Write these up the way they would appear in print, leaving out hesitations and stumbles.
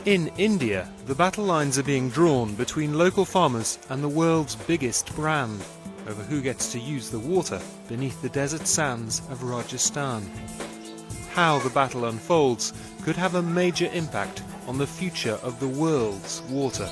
In India, the battle lines are being drawn between local farmers and the world's biggest brand over who gets to use the water beneath the desert sands of Rajasthan. How the battle unfolds could have a major impact on the future of the world's water.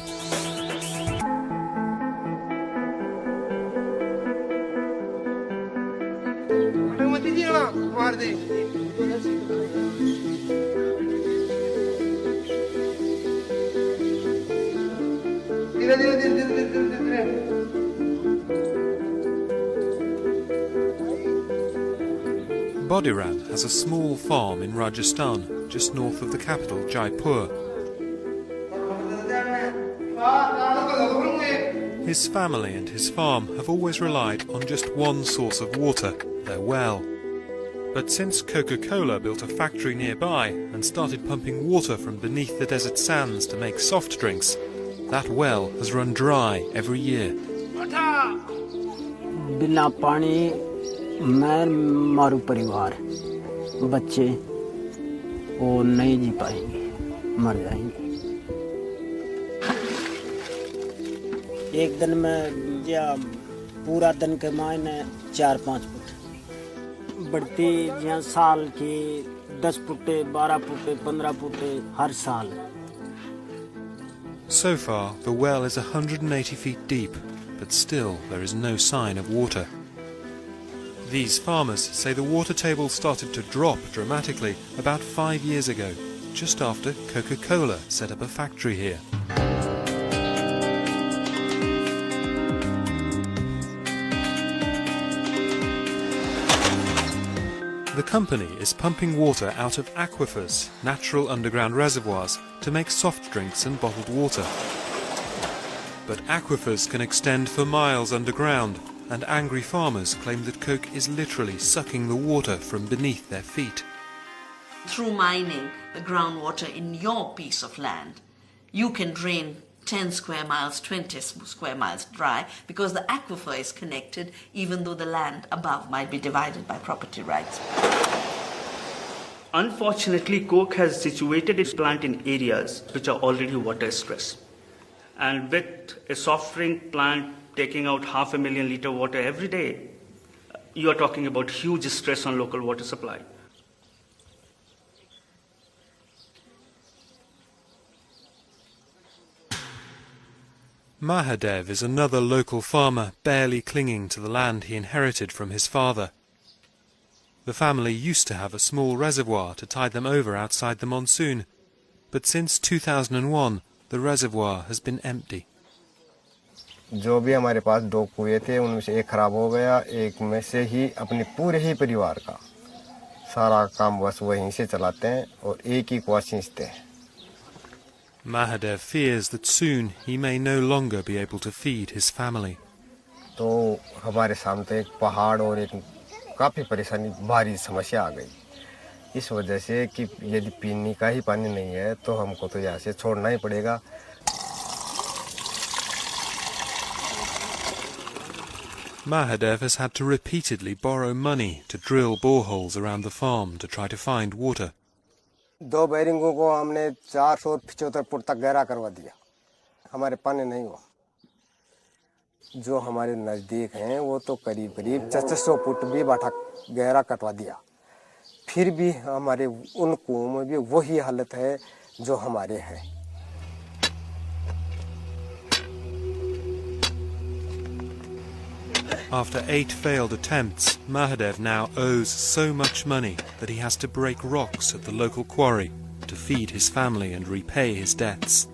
Bodiran has a small farm in Rajasthan, just north of the capital, Jaipur. His family and his farm have always relied on just one source of water, their well. But since Coca-Cola built a factory nearby and started pumping water from beneath the desert sands to make soft drinks, that well has run dry every year. बिना पानी मैं मारू परिवार बच्चे वो नहीं जी पाएंगे मर जाएंगे एक दिन में या पूरा दिन के मायने 4-5 फुट बढ़ती जहाँ साल के 10 फुटे 12 फुटे 15 फुटे हर साल. So far, the well is 180 feet deep, but still there is no sign of water. These farmers say the water table started to drop dramatically about 5 years ago, just after Coca-Cola set up a factory here. The company is pumping water out of aquifers, natural underground reservoirs, to make soft drinks and bottled water. But aquifers can extend for miles underground, and angry farmers claim that Coke is literally sucking the water from beneath their feet. Through mining the groundwater in your piece of land, you can drain 10 square miles, 20 square miles dry, because the aquifer is connected, even though the land above might be divided by property rights. Unfortunately, Coke has situated its plant in areas which are already water stressed. And with a soft drink plant taking out 500,000 litre water every day, you are talking about huge stress on local water supply. Mahadev is another local farmer barely clinging to the land he inherited from his father. The family used to have a small reservoir to tide them over outside the monsoon, but since 2001 the reservoir has been empty. जो भी हमारे पास 2 कुएं थे उनमें से एक खराब हो गया एक में से ही अपने पूरे ही परिवार का सारा काम बस वहीं से चलाते हैं और एक ही कुआं सींचते हैं. Mahadev fears that soon he may no longer be able to feed his family. तो हमारे सामने एक पहाड़ और एक काफी परेशानी भारी समस्या आ गई इस वजह से कि यदि पीने का ही पानी नहीं है तो हमको तो यहाँ से छोड़ना ही पड़ेगा. Mahadev has had to repeatedly borrow money to drill boreholes around the farm to try to find water. 2 बैरिंगों को हमने 475 फुट तक गहरा करवा दिया. हमारे पानी नहीं हुआ. जो हमारे नजदीक हैं वो तो करीब 400 फुट भी बाटा गहरा कटवा दिया. फिर भी हमारे उन कुओं में भी वही हालत है जो हमारे हैं. After 8 failed attempts, Mahadev now owes so much money that he has to break rocks at the local quarry to feed his family and repay his debts.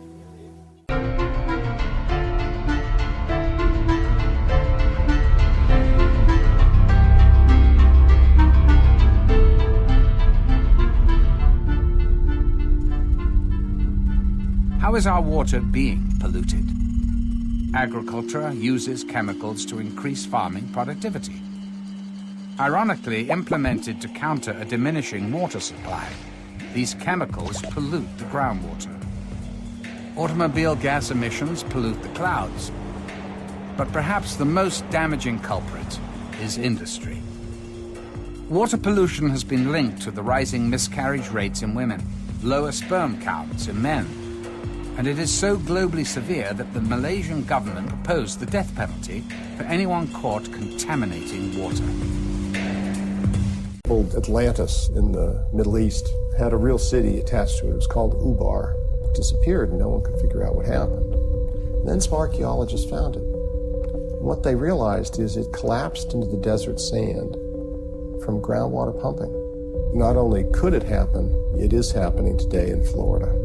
How is our water being polluted? Agriculture uses chemicals to increase farming productivity. Ironically, implemented to counter a diminishing water supply, these chemicals pollute the groundwater. Automobile gas emissions pollute the clouds. But perhaps the most damaging culprit is industry. Water pollution has been linked to the rising miscarriage rates in women, lower sperm counts in men, And it is so globally severe that the Malaysian government proposed the death penalty for anyone caught contaminating water. Old Atlantis in the Middle East had a real city attached to it. It was called Ubar. It disappeared and no one could figure out what happened. And then some archaeologists found it. And what they realized is it collapsed into the desert sand from groundwater pumping. Not only could it happen, it is happening today in Florida.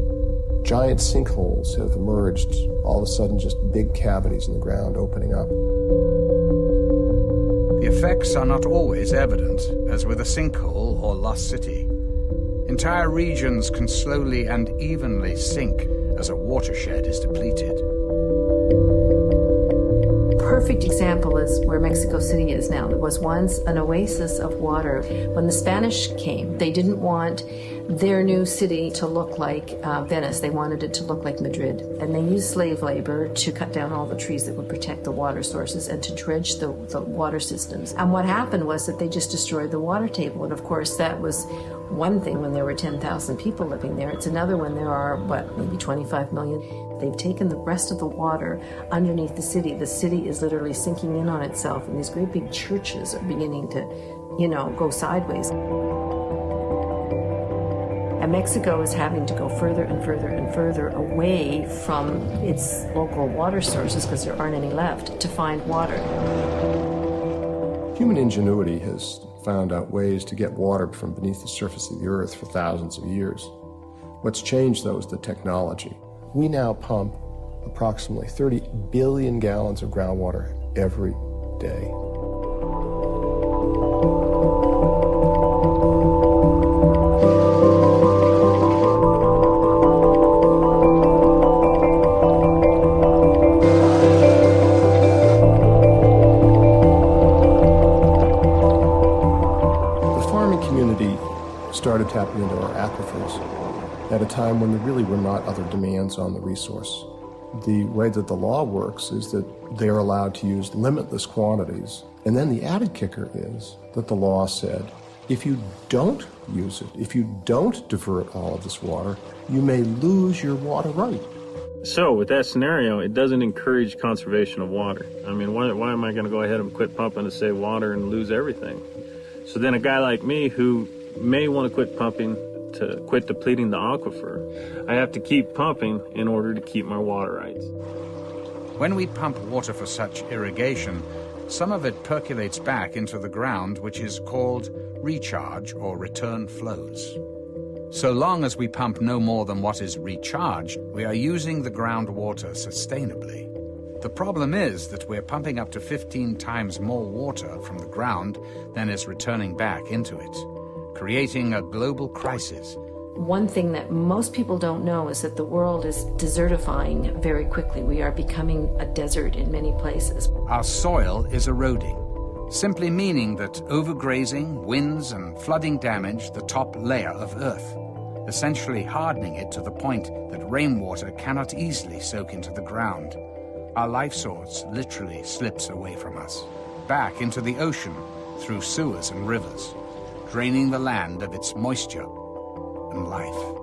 Giant sinkholes have emerged, all of a sudden just big cavities in the ground opening up. The effects are not always evident, as with a sinkhole or lost city. Entire regions can slowly and evenly sink as a watershed is depleted. Perfect example is where Mexico City is now. There was once an oasis of water. When the Spanish came, they didn't want their new city to look like Venice. They wanted it to look like Madrid. And they used slave labor to cut down all the trees that would protect the water sources and to dredge the water systems. And what happened was that they just destroyed the water table. And of course, that was one thing when there were 10,000 people living there. It's another when there are, maybe 25 million. They've taken the rest of the water underneath the city. The city is literally sinking in on itself, and these great big churches are beginning to, go sideways. And Mexico is having to go further and further and further away from its local water sources, because there aren't any left, to find water. Human ingenuity has found out ways to get water from beneath the surface of the earth for thousands of years. What's changed, though, is the technology. We now pump approximately 30 billion gallons of groundwater every day. The farming community started tapping into our aquifers at a time when there really were not other demands on the resource. The way that the law works is that they're allowed to use limitless quantities. And then the added kicker is that the law said, if you don't use it, if you don't divert all of this water, you may lose your water right. So with that scenario, it doesn't encourage conservation of water. I mean, why am I going to go ahead and quit pumping to save water and lose everything? So then a guy like me who may want to quit pumping to quit depleting the aquifer, I have to keep pumping in order to keep my water rights. When we pump water for such irrigation, some of it percolates back into the ground, which is called recharge or return flows. So long as we pump no more than what is recharged, we are using the groundwater sustainably. The problem is that we're pumping up to 15 times more water from the ground than is returning back into it, creating a global crisis. One thing that most people don't know is that the world is desertifying very quickly. We are becoming a desert in many places. Our soil is eroding, simply meaning that overgrazing, winds, and flooding damage the top layer of Earth, essentially hardening it to the point that rainwater cannot easily soak into the ground. Our life source literally slips away from us, back into the ocean through sewers and rivers, draining the land of its moisture and life.